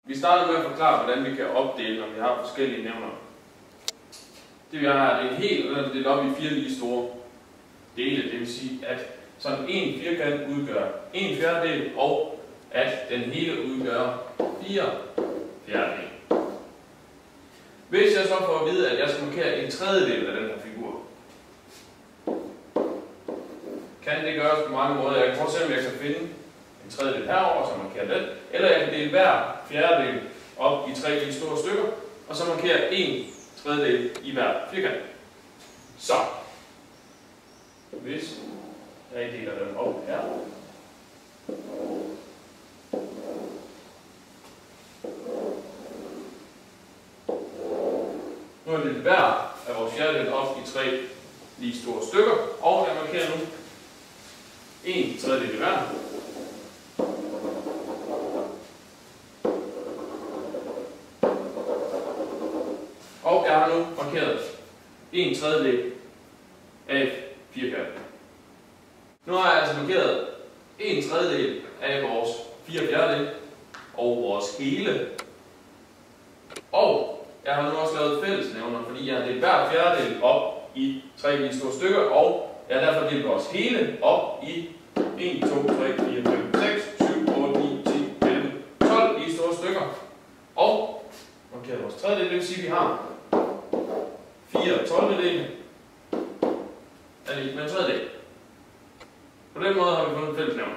Vi starter med at forklare, hvordan vi kan opdele, når vi har forskellige nævner. Det vi har her, det er helt delt op i 4 lige store dele. Det vil sige, at sådan en firkant udgør 1/4, og at den hele udgør 4/4. Hvis jeg så får at vide, at jeg skal markere 1/3 af den her figur, kan det gøres på mange måder. Jeg kan prøve at se, om jeg kan finde 1/3 herover, så markerer den. Eller jeg kan dele hver fjerdedel op i 3 lige store stykker, og så markere 1/3 i hver firkant. Så, hvis jeg deler den op her, nu er det hver af vores fjerdedel op i 3 lige store stykker, og jeg markerer nu 1/3 i hver. Og jeg har nu markeret 1/3 af firkanten. Nu har jeg altså markeret 1/3 af vores 4/4 og vores hele. Og jeg har nu også lavet fællesnævner, fordi jeg har delt hver fjerdedel op i 3 lige store stykker, og jeg har derfor delt vores hele op i 1, 2, 3, 4, 5, 6, 7, 8, 9, 10, 11, 12 lige store stykker. Og markeret vores tredjedel, det vil sige, at vi har 4/12 er lige med en tredjedel. På den måde har vi fundet en fællesnævner.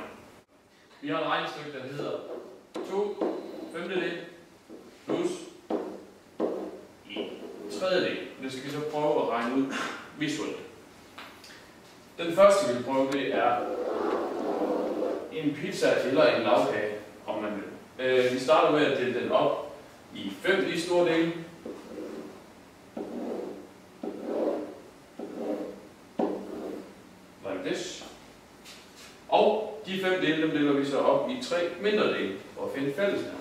Vi har et regnestykke, der hedder 2/5 plus 1/3. Det skal vi så prøve at regne ud visuelt. Den første, vi vil prøve, det er en pizza eller en lagkage, om man vil. Vi starter med at dele den op i 5 lige store dele. Like this. Og de 5 dele, dem deler vi så op i 3 mindre dele for at finde fællesnævner.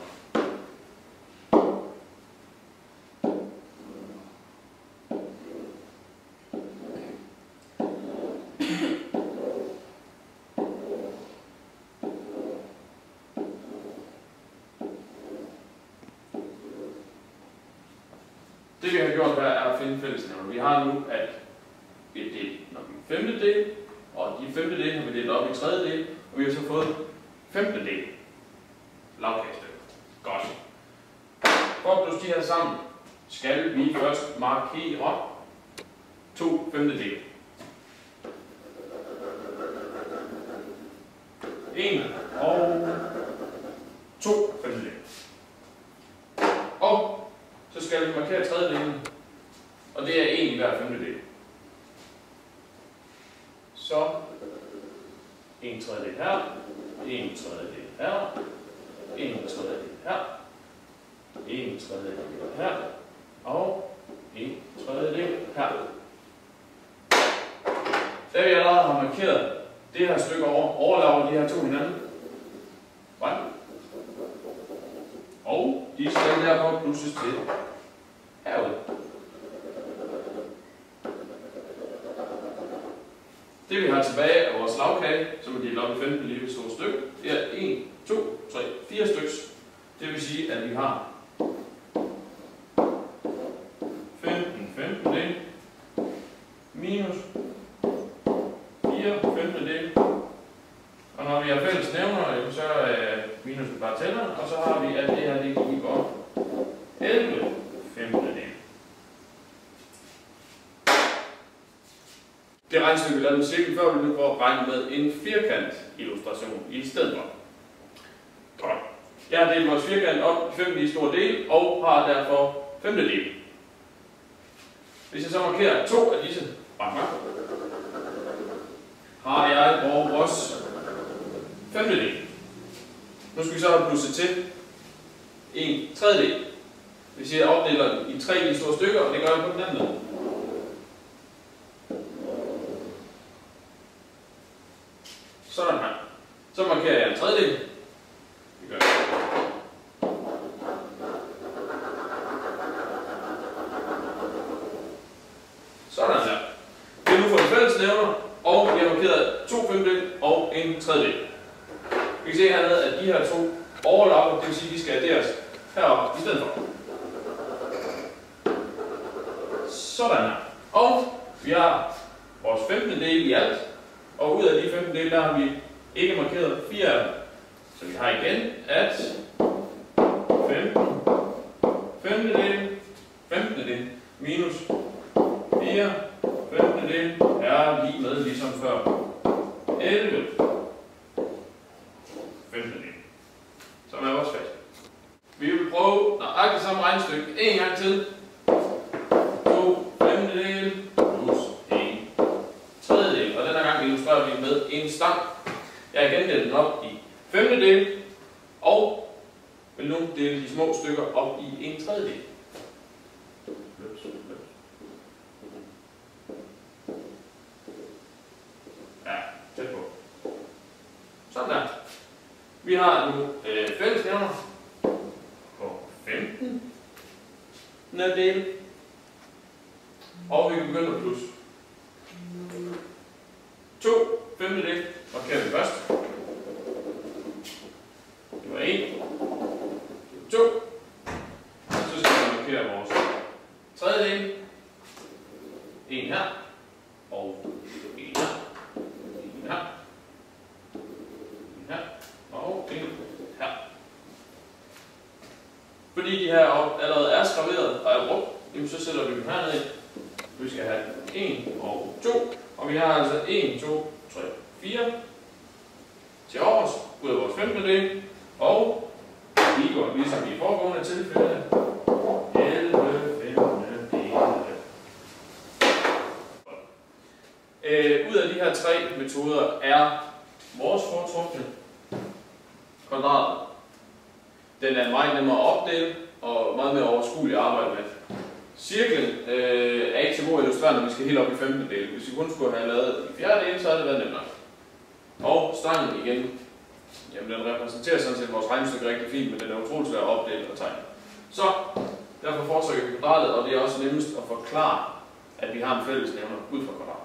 Det vi har gjort her er at finde fællesnævner. Vi har nu, at vi har delt en 5. del, og de 5. del har vi delt op i 3. del, og vi har så fået 5. del lagkagestykker. Godt. For at blusse de her sammen, skal vi først markere 2/5 del. 1 og 2/5 del. Og så skal vi markere 3/delen, og det er 1 i hver 5. del. Så 1/3 her, 1/3 her, 1/3 her, 1/3 her, og 1/3 her. Da vi allerede har markeret det her stykke overlager de her to hinanden. Right. Og de skal derfor plusses til herude. Det vi har tilbage af vores lagkage, som er delt op i 15 lige store stykker, det er 1, 2, 3, 4 styks. Det vil sige, at vi har 15/15 del minus 4/15 del. Og når vi har fælles nævner, så er minus bare tælleren, og så har vi, at det her det går 11/15 del. Det regnestykke, vi lavede med cirkel før, vi nu får regne med en firkant illustration i stedet for. Godt. Jeg har delt vores firkant op i 5 lige store dele, og har derfor 5. del. Hvis jeg så markerer 2 af disse har jeg vores 5. del. Nu skal vi så have plusset til 1/3 del. Hvis jeg opdeler i 3 lige store stykker, og det gør jeg på den anden måde. Sådan her. Så markerer jeg 1/3 del. Det gør jeg. Sådan her. Vi har nu fået en fællesnævner, og vi har markeret 2/5 og 1/3. Vi kan se hernede, at de her to overlapper, det vil sige, at de skal adderes heroppe i stedet for. Sådan her. Og vi har vores 15. del i alt, og ud af de 15 dele, der har vi ikke markeret 4 af dem. Så vi har igen, at 15. del minus 4 15. del er lige med ligesom før 11 15. del, som er vores facit. Vi vil prøve nøjagtigt samme regnestykke en gang til. 2 femtedele plus 1 tredjedel. Og denne gang illustrerer vi med en stang. Jeg har igen delt den op i femtedele, og vil nu dele de små stykker op i en tredjedel. Ja, tæt på. Sådan der. Vi har nu fællesnævner på 15 del, og vi kan begynde at plus. 2 femtedel markerer vi først. Det var 1. Det var 2. Så skal vi markere vores tredjedel. 1 her. Og 1 her. 1 her. 1 her. Og 1 her. Fordi de her allerede er skraveret og er brugt, så sætter vi dem hernede. Vi skal have 1 og 2. Og vi har altså 1, 2, 3, 4 til overs ud af vores 15. del. Og vi går ligesom i foregående tilfælde 11 femtedele. Ud af de her 3 metoder er vores foretrukne kvadratet. Den er meget nemmere at opdele og meget mere overskuelig at arbejde med. Cirklen er ikke så god at illustrere, når vi skal helt op i 15. del. Hvis vi kun skulle have lavet i 4. del, så havde det været nemmere. Og stangen igen, jamen den repræsenterer sådan set vores regnestykke rigtig fint, men den er utroligt svær at opdele og tegne. Så derfor foretrækker vi kvadratet, og det er også nemmest at forklare, at vi har en fællesnævner ud fra kvadratet.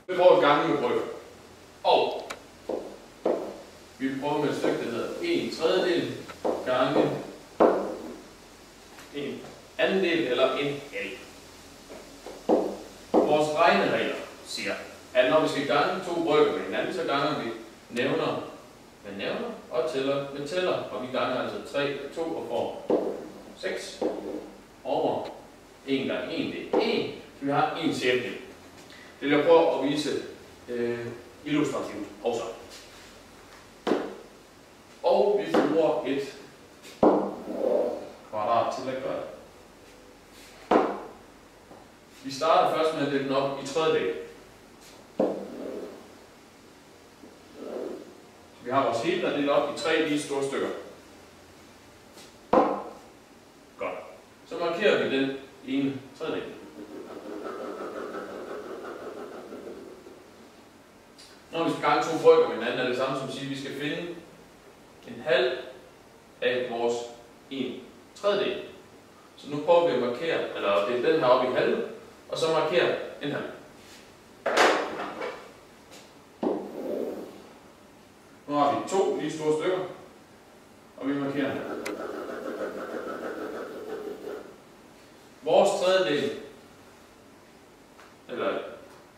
Vi prøver at gange med brøker. Og vi vil prøve med et stykke, der hedder 1 tredjedel gange 1 anden del eller en L. Vores regneregler siger, at når vi skal gange 2 brøker med hinanden, så ganger vi nævner med nævner og tæller med tæller. Og vi ganger altså 3 og 2 og får 6 over 1 gange 1, det er 1, så vi har 1 sjældent. Det vil jeg prøve at vise illustrativt også. Og vi bruger et kvadrat til at gøre det. Vi starter først med at dele den op i tredjedel. Vi har vores hele, der er delt op i 3 lige store stykker. Godt. Så markerer vi den ene tredjedel. Når vi skal gange 2 brøker med hinanden, er det samme som at sige, at vi skal finde en halv af vores 1 tredjedel. Så nu prøver vi at markere, eller dele den her op i halve, og så markere en halv. Nu har vi 2 lige store stykker, og vi markerer her. Vores tredjedel, eller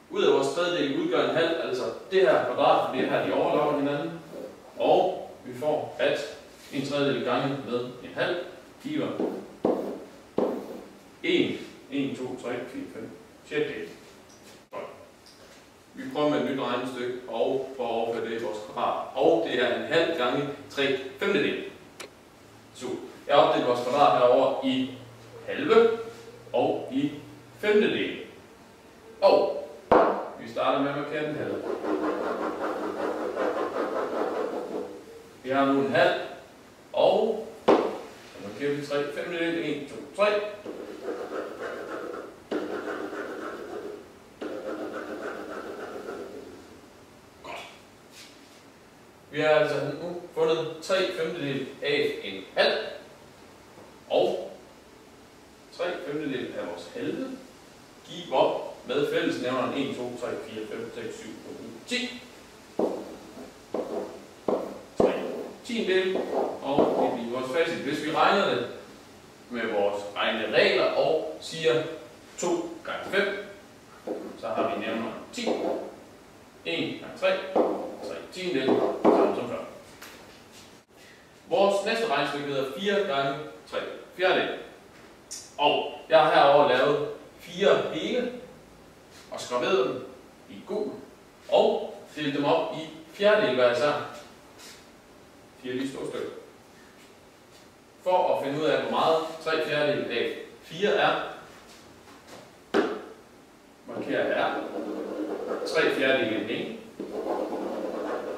ud af vores tredjedel udgør en halv, altså det her kvadrat, for det her, de overlapper hinanden, og vi får, at en tredjedel gange med en halv giver 1, 1, 2, 3, 4, 5, sjettedel. Vi prøver med et nyt regnestykke og får overføre det i vores kvadrat. Og det er en halv gange 3 femtedel. Så jeg har opdelt vores kvadrat herover i halve og i femtedel. Og vi starter med at markere den halve. Vi har nu en halv, og så markerer vi 3 femtedel. 1, 2, 3. Vi har altså nu fundet 3 femtedel af en halv, og 3 femtedel af vores halve giver med fællesnævneren 1, 2, 3, 4, 5, 6, 7, 8, 10. 3 tiendedel, og det bliver facit. Hvis vi regner det med vores regneregler og siger 2 gange 5, så har vi nævner 10. 1 gange 3, 3 tiendedel, samme som før. Vores næste regnestykke hedder 4 gange 3 fjerdedel. Og jeg har herover lavet 4 hele og skrevet dem i gul og delt dem op i fjerdedel hver især. 4 lige store stykker. For at finde ud af, hvor meget 3 fjerdedel af 4 er, markerer jeg her. 3 fjerdedel i den ene,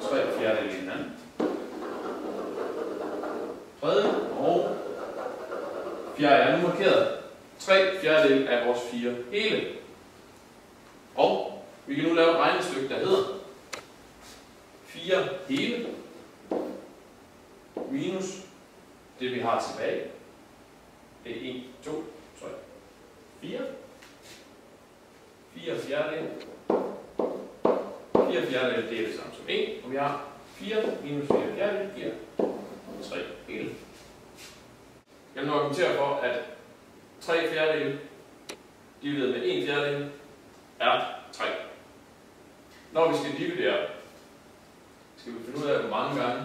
3 fjerdedel i den anden, tredje og fjerde er nu markeret. 3 fjerdedel af vores 4 hele. Og vi kan nu lave et regnestykke, der hedder 4 hele minus det vi har tilbage. Det er 1, 2, 3, 4. 4 fjerdedel. 4 fjerdedel det er det samme som 1, og vi har 4 minus 4 fjerdedel giver 3 hele. Jeg vil nu argumentere for, at 3 fjerdedel divideret med 1 fjerdedel er 3. Når vi skal dividere, skal vi finde ud af, hvor mange gange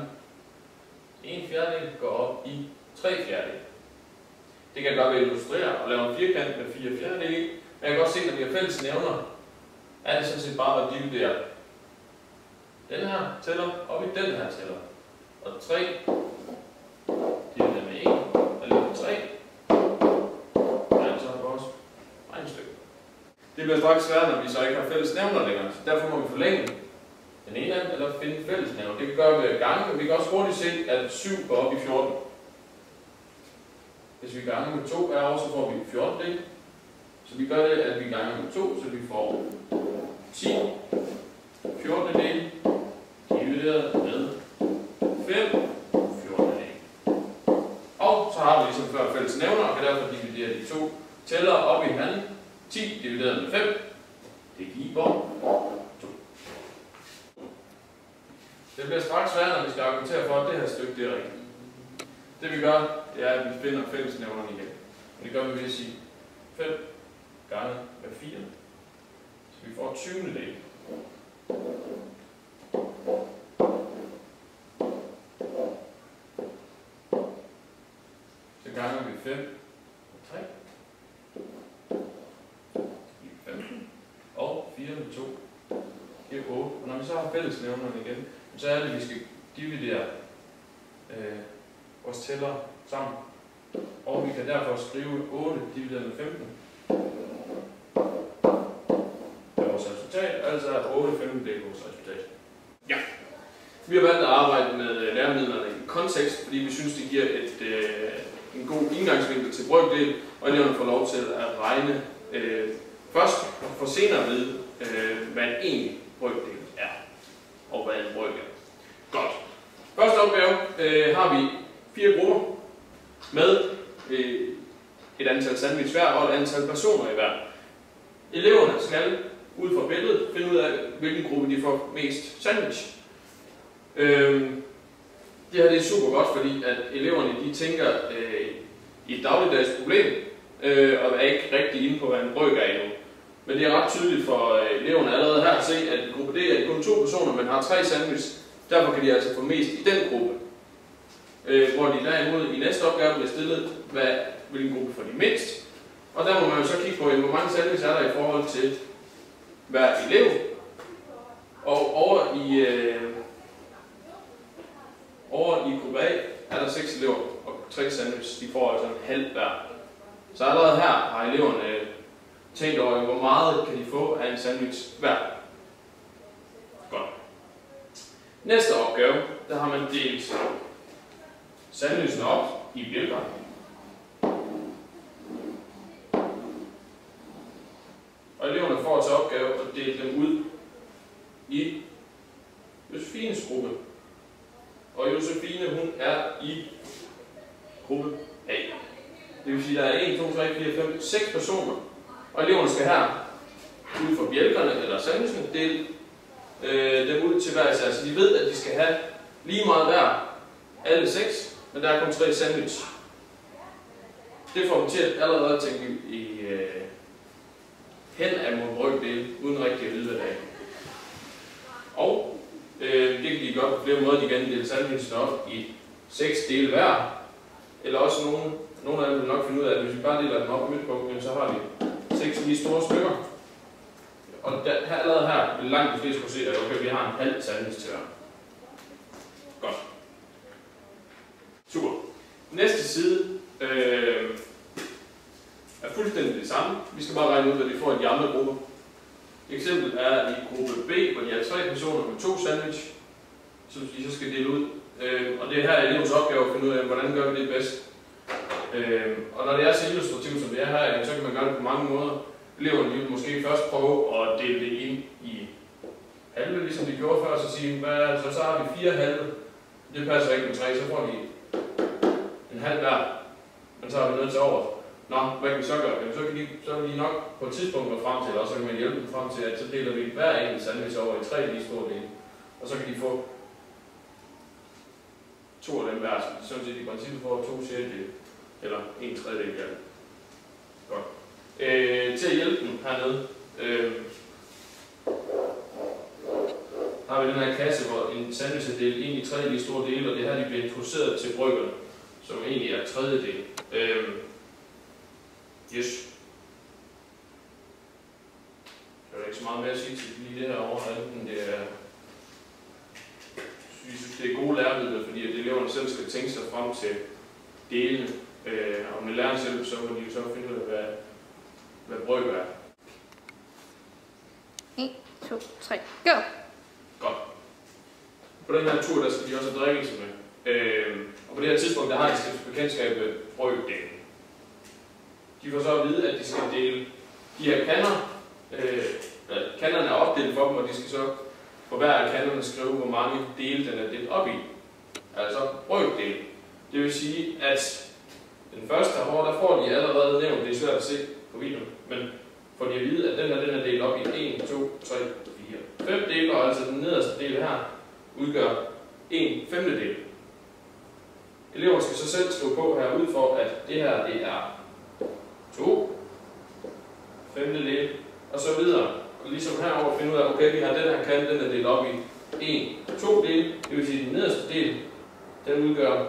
1 fjerdedel går op i 3 fjerdedel. Det kan jeg godt illustrere og lave en firkant med 4 fjerdedel i, men jeg kan godt se, at når vi har fælles nævner, er det sådan set bare at dividere den her tæller op i den her tæller. Og 3 divideret med 1 er lige 3. Og altså vores regnestykke. Det bliver straks svært, når vi så ikke har fælles nævner længere. Så derfor må vi forlænge den ene af dem, eller finde fælles nævner. Det kan gøre ved gange, men vi kan også hurtigt se, at 7 går op i 14. Hvis vi ganger med 2 er også, så får vi 14 del. Så vi gør det, at vi ganger med 2, så vi får 10 14 del divideret med 5 14 del. Og så har vi ligesom før fælles nævner, og kan derfor dividere de to tæller op i hinanden. 10 divideret med 5, det giver 2. Det bliver straks svært, når vi skal argumentere for, at det her stykke det er rigtigt. Det vi gør, det er, at vi finder fællesnævnerne igen. Og det gør vi ved at sige 5 gange med 4. Så vi får 20 del. Så ganger vi 5 med 3. Det giver 15. Og 4 med 2 giver 8. Og når vi så har fællesnævnerne igen, så er det, at vi skal dividere vores tæller sammen. Og vi kan derfor skrive 8 divideret med 15. Det er vores resultat, altså 8 15 det er vores resultat. Ja. Vi har valgt at arbejde med læremidlerne i kontekst, fordi vi synes, det giver en god indgangsvinkel til brøkdel, og eleverne får lov til at regne først, og få senere at vide, hvad en egentlig brøkdel er, og hvad en brøk er. Godt. Første opgave har vi 4 grupper med et antal sandwich hver og et antal personer i hver. Eleverne skal ud fra billedet finde ud af, hvilken gruppe de får mest sandwich. Det her det er super godt, fordi at eleverne de tænker i et dagligdags problem og er ikke rigtig inde på, hvad en brøk er endnu. Men det er ret tydeligt for eleverne allerede her at se, at i gruppe D er kun 2 personer, men har 3 sandwich. Derfor kan de altså få mest i den gruppe. Hvor de derimod i næste opgave bliver stillet, hvilken gruppe får de mindst. Og der må man jo så kigge på, hvor mange sandwich er der i forhold til hver elev. Og over i gruppe A er der 6 elever og 3 sandwich. De får altså en halv hver. Så allerede her har eleverne tænkt over, hvor meget kan de få af en sandwich hver. Godt. Næste opgave, der har man delt sandwichen op i bjælker. Og eleverne får til opgave at dele dem ud i Josefines gruppe. Og Josefine, hun er i gruppe A. Det vil sige, at der er 1, 2, 3, 4, 5, 6 personer. Og eleverne skal her ud fra bjælkerne eller sandwichen dele dem ud til hver især. Så de ved, at de skal have lige meget hver, alle 6, men der er kun 3 sandwich. Det får dem til at allerede tænke hen af mod brøkdele, uden rigtig at vide, hvad det er. Og det kan de gøre på flere måder. De kan dele sandwichen op i 6 dele hver. Eller også nogle af dem vil nok finde ud af, at hvis vi bare deler dem op i midtpunkten, så har vi 6 lige store stykker. Og allerede her vil langt de fleste kunne se, at okay, vi har en halv sandwich til hver. Godt. Super. Næste side er fuldstændig det samme. Vi skal bare regne ud, hvad de får i de andre grupper. Eksempel er i gruppe B, hvor de er 3 personer med 2 sandwich, som de så skal dele ud. Og det er her elevens opgave at finde ud af, hvordan gør vi det bedst. Og når det er så illustrativt, som det er her, så kan man gøre det på mange måder. Eleverne vil måske først prøve at dele det ind i halve, ligesom de gjorde før, så sige, så har vi 4 halve. Det passer ikke med 3, så får de en halv hver. Men så har vi noget til over. Nå, hvad kan vi så gøre? Jamen, så kan de nok på et tidspunkt nå frem til, eller også kan man hjælpe dem frem til, at så deler vi hver enkelt sandwich over i 3 lige store dele. Og så kan de få 2 af dem hver, så de sådan set i princippet får 2 sjettedele, eller 1/3 af det. Godt. Til at hjælpe dem hernede, har vi den her kasse, hvor en sandwich er delt ind i 3 lige store dele, og det her de bliver introduceret til bryggerne, som egentlig er 1/3 del. Yes. Der er ikke så meget mere at sige til lige det her over, enten det er, vi synes, det er gode læremidler, fordi at eleverne selv skal tænke sig frem til delene, og med lærerens hjælp, så må de jo så finde ud af, hvad bryg er. 1, 2, 3, go! Godt. På den her tur, der skal de også have drikkelse med. Og på det her tidspunkt, der har de stiftet bekendtskab med brygdelen. De får så at vide, at de skal dele de her kander. Kanderne er opdelt for dem, og de skal så på hver af kanderne skrive, hvor mange dele den er delt op i. Altså brygdel. Det vil sige, at den første herovre, der får de allerede nævnt, det er svært at se på videoen, men får de at vide, at den er delt op i 1, 2, 3, 4, 5 dele, og altså den nederste del her udgør 1/5 del. Eleverne skal så selv slå på her ud for, at det her det er 2/5 del, og så videre. Og ligesom herover finde ud af, okay, vi har den her kant, den er delt op i 1/2 del, det vil sige, at den nederste del, den udgør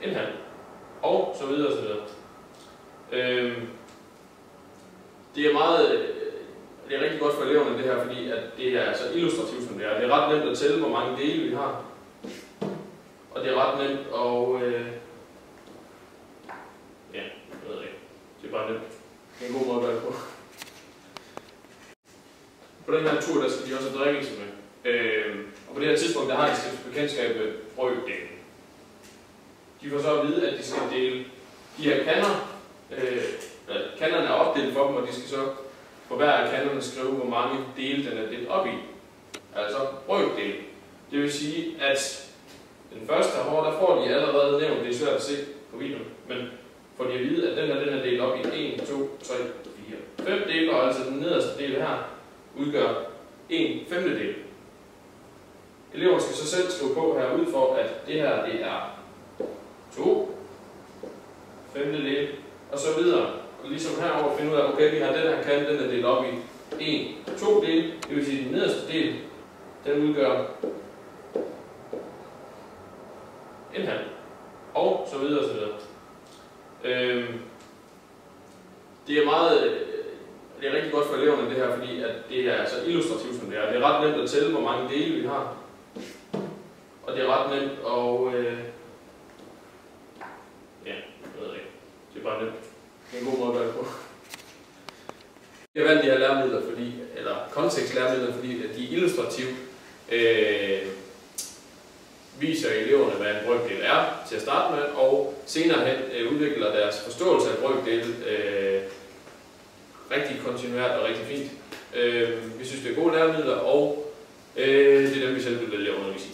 1/2. Og så videre og så videre. Det er rigtig godt for eleverne det her, fordi at det er så illustrativt som det er. Det er ret nemt at tælle, hvor mange dele vi har. Og det er ret nemt at... ja, jeg ved ikke. Det er bare nemt. Det er en god måde at gøre det på. På den her tur, der skal de også have drikkelse med. Og på det her tidspunkt, der har de stiftet bekendtskab med brygdelen. De får så at vide, at de skal dele de her kander. Kanderne er opdelt for dem, og de skal så på hver af kanderne skrive, hvor mange dele den er delt op i. Altså brygdel. Det vil sige, at den første herovre, der får de allerede nævnt, det er svært at se på videoen, men får de at vide, at den er delt op i 1, 2, 3, 4, 5 dele, og altså den nederste del her udgør 1/5 del. Eleverne skal så selv slå på her ud for, at det her det er 2/5 del, og så videre. Og ligesom herover finde ud af, okay, vi har den her kant, den er delt op i 1/2 del, det vil sige, at den nederste del, den udgør 1/2. Og så videre og så videre. Det er rigtig godt for eleverne det her, fordi at det er så illustrativt som det er. Det er ret nemt at tælle, hvor mange dele vi har. Og det er ret nemt at... ja, jeg ved ikke. Det er bare nemt. Det er en god måde at gøre det på. Jeg har valgt de her læremidler, eller kontekstlæremidler, fordi at de er illustrative. Viser eleverne, hvad en brygdel er til at starte med, og senere hen udvikler deres forståelse af brygdel rigtig kontinuert og rigtig fint. Vi synes, det er gode læremidler, og det er dem, vi selv vil vælge at undervise i.